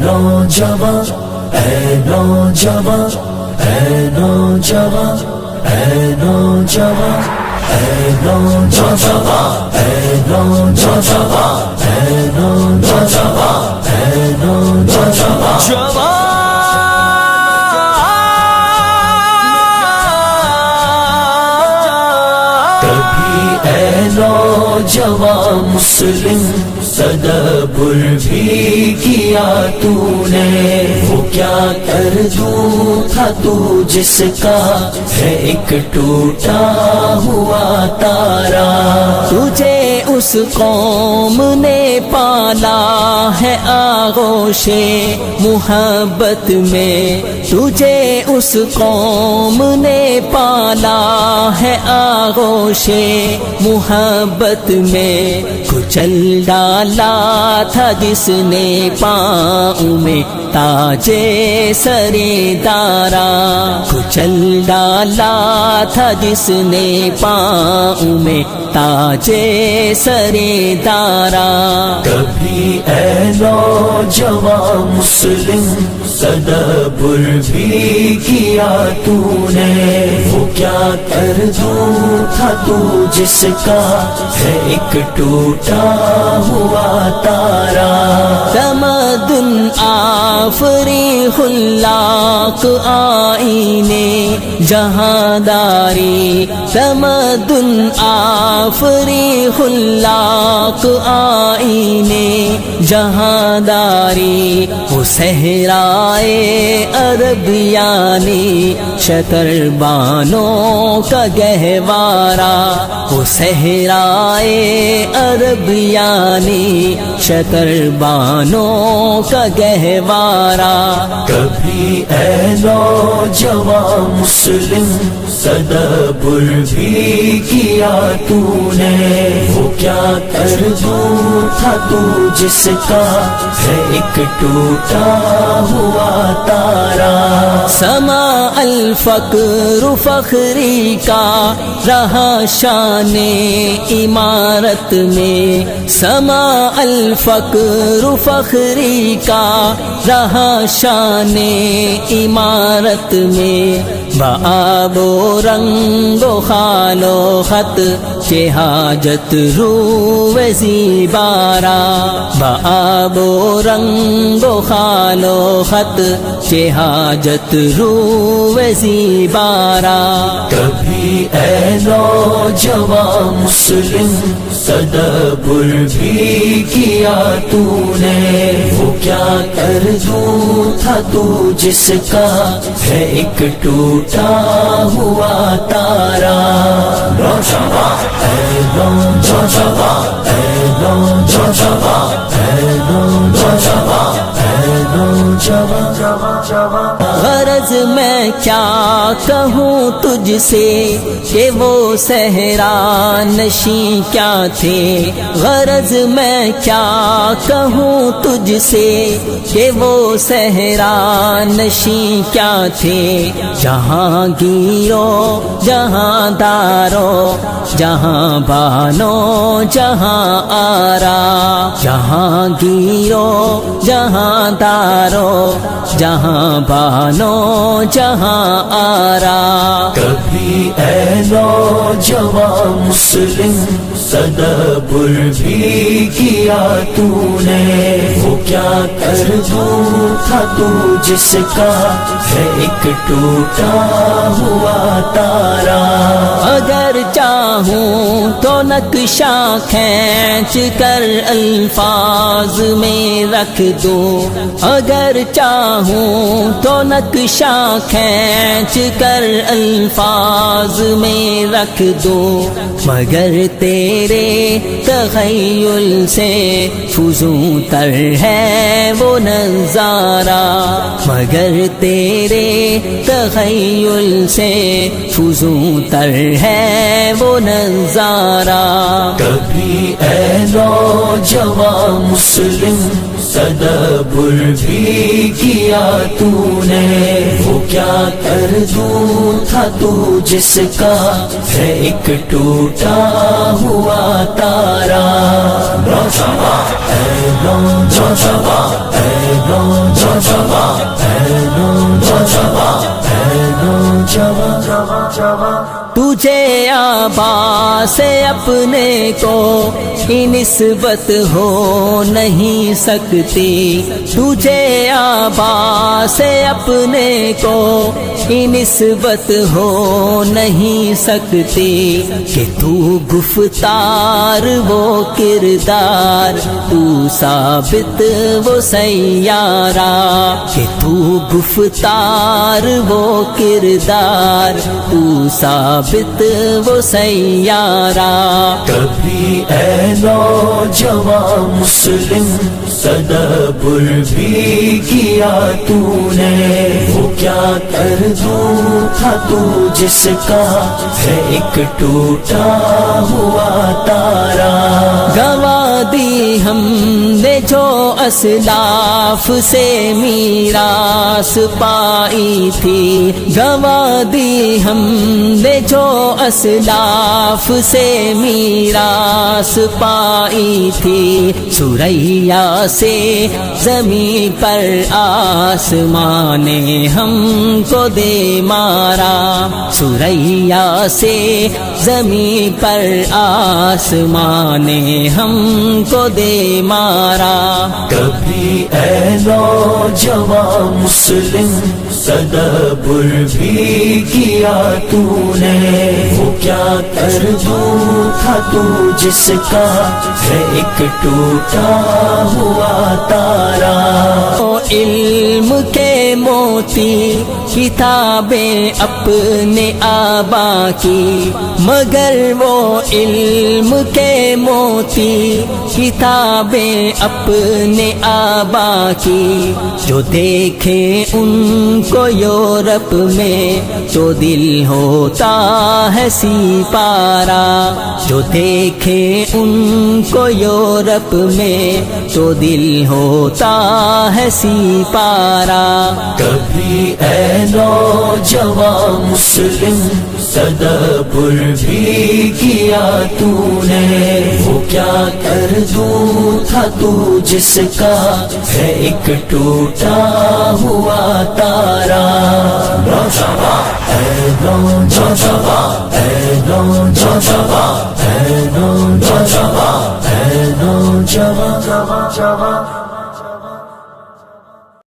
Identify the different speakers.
Speaker 1: نوجوان اے نوجوان اے نوجوان اے نوجوان اے نوجوان اے نوجوان اے نوجوان اے نوجوان نوجوان مسلم تدبر بھی کیا تو نے، وہ کیا کر دوں تھا تو جس کا ہے ایک ٹوٹا ہوا تارا،
Speaker 2: تجھے اس قوم نے پالا ہے آغوش محبت میں، تجھے اس قوم نے پالا ہے آغوش محبت میں، کچل ڈالا تھا جس نے پاؤں میں تاجے سرے دارا، کچل ڈالا تھا جس نے پاؤں میں تاجے سرے دارا۔
Speaker 1: کبھی اے نوجوان مسلم تدبر بھی کیا تو نے، وہ کیا کر دوں تھا تو جس کا ہے ایک ٹوٹا ہوا تارا،
Speaker 2: تمدن آفری خلاق آئینے جہانداری، تمدن آفری خلاق آئینے جہانداری، وہ صحرائے عرب یعنی شتر بانوں کا گہوارہ، وہ صحرائے عرب یعنی شتر بانوں کا گہوارہ۔
Speaker 1: کبھی اے نوجوان مسلم تدبر بھی کیا تو نے، وہ کیا کر دوں تھا تو جس کا ہے ایک ٹوٹا ہوا تارا،
Speaker 2: سما الفقر فخری کا رہا شان عمارت میں، سما الفقر فخری کا رہا شان عمارت میں، بآب و رنگ و خال و خط کے حاجت رو زیبارا، بآب و رنگ و خال و خط کے حاجت رو زیبارا۔
Speaker 1: کبھی اے نوجوان مسلم تدبر بھی کیا تو نے، وہ کیا کر دوں تھا تو جس کا ہے ایک ٹوٹا ہوا تارا، نوجوان اے نوجوان اے نوجوان اے نوجوان اے نوجوان۔
Speaker 2: غرض میں کیا کہوں تجھ سے کہ وہ صحرا نشیں کیا تھے، غرض میں کیا کہوں تجھ سے کہ وہ صحرا نشیں کیا تھے، جہاں گیرو جہاں دارو جہاں بانو جہاں آرا، جہاں گیرو جہاں دارو جہاں بانو جہاں آرا۔
Speaker 1: کبھی اے نوجوان مسلم تدبر بھی کیا تو نے، وہ کیا کر دوں تھا تو جس کا ہے ایک ٹوٹا ہوا تارا،
Speaker 2: اگر چاہوں تو نقشہ کھینچ کر الفاظ میں رکھ دوں، اگر چاہوں تو نقشہ کھینچ کر الفاظ میں رکھ دوں، مگر تیرے تخیل سے فزوں تر ہے وہ نظارہ، مگر تیرے تخیل سے فزوں تر ہے وہ نظارہ۔
Speaker 1: کبھی اے نوجوان مسلم تدبر بھی کیا تو نے، وہ کیا کر دوں تھا تو جس کا ہے ایک ٹوٹا ہوا تارا نوجوان اے نوجوان اے نوجوان اے نوجوان اے نوجوان
Speaker 2: تجھے آبا سے اپنے کو ہی نسبت ہو نہیں سکتی، تجھے آبا سے اپنے کو ہی نسبت ہو نہیں سکتی، کہ تو گفتار وہ کردار، تو ثابت وہ سیارہ، کہ تو گفتار وہ کردار، تو ثابت وہ سیارہ۔
Speaker 1: کبھی اے نوجوان مسلم تدبر بھی کیا تو نے، وہ کیا کر دوں تھا تو جس کا ہے ایک ٹوٹا ہوا تارا
Speaker 2: گوا دی ہم نے جو اسلاف سے میراث پائی تھی، گوا دی ہم نے جو اسلاف سے میراث پائی تھی، سوریا سے زمین پر آسمان نے ہم کو دے مارا، سوریا سے زمین پر آسمان نے ہم کو دے مارا۔
Speaker 1: کبھی اے نوجوان مسلم تدبر بھی کیا تو نے، وہ کیا کر دوں تھا تو جس کا ہے ایک ٹوٹا ہوا تارا
Speaker 2: علم کے موتی کتابیں اپنے آبا کی، مگر وہ علم کے موتی کتابیں اپنے آبا کی، جو دیکھیں ان کو یورپ میں تو دل ہوتا ہے سپارہ، جو دیکھیں ان کو یورپ میں تو دل ہوتا ہے سپارہ۔
Speaker 1: کبھی اے نوجوان مسلم تدبر بھی کیا تو نے، وہ کیا کر دوں تھا تو جس کا ہے ایک ٹوٹا ہوا تارا نوجوان اے نوجوان اے نوجوان اے نوجوان اے نوجوان